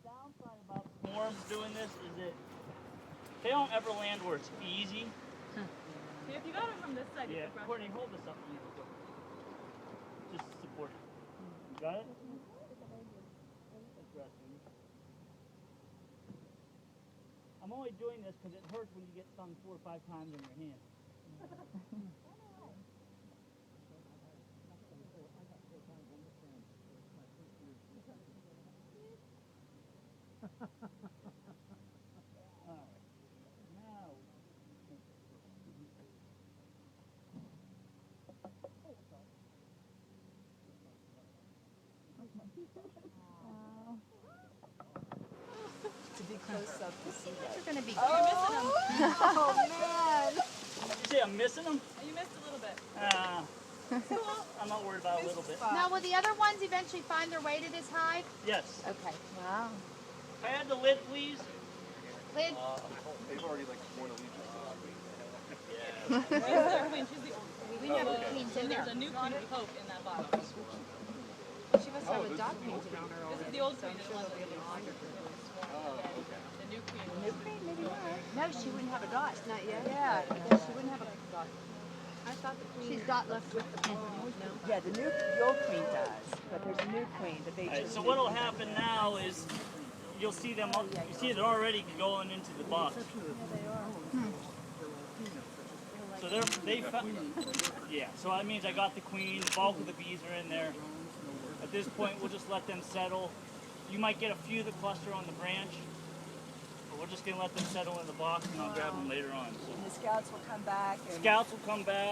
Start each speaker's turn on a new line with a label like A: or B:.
A: downside about swarms doing this is that they don't ever land where it's easy.
B: See, if you got it from this side,
A: Yeah,
B: you could
A: Courtney, hold this up a little bit. Just support it. You got it? That's resting. I'm only doing this because it hurts when you get stung 4 or 5 times in your hand. Alright. Now.
C: To be close up to see that.
B: You're gonna be. Oh, you're missing them.
C: Oh man!
A: You say I'm missing them?
B: You missed a little bit.
A: I'm not worried about a little bit.
D: Now, will the other ones eventually find their way to this hive?
A: Yes.
D: Okay.
C: Wow.
A: Can I have the lid, please?
D: Lid?
E: They've already like sworn allegiance to
B: She's their queen. She's the old queen.
D: We have the queens in
B: There's
D: there.
B: a new queen, we hope, in that box.
C: She must have a dog painted on her
B: This
C: already.
B: is the old queen.
C: I'm sure they'll be able to find her.
B: The new queen.
C: New queen, maybe not.
D: No, she wouldn't have a dot.
C: Not yet.
D: Yeah, because she wouldn't have a dot.
C: I thought the queen.
D: She's dot left with the
C: Yeah, the old queen does, but there's a new queen that they
A: Alright,
C: just.
A: so what'll happen now is you'll see them up, you see it already going into the box. So yeah, so that means I got the queen, the bulk of the bees are in there. At this point, we'll just let them settle. You might get a few of the cluster on the branch, but we're just gonna let them settle in the box and I'll grab them later on. So.
C: And the scouts will come back. And
A: Scouts will come back.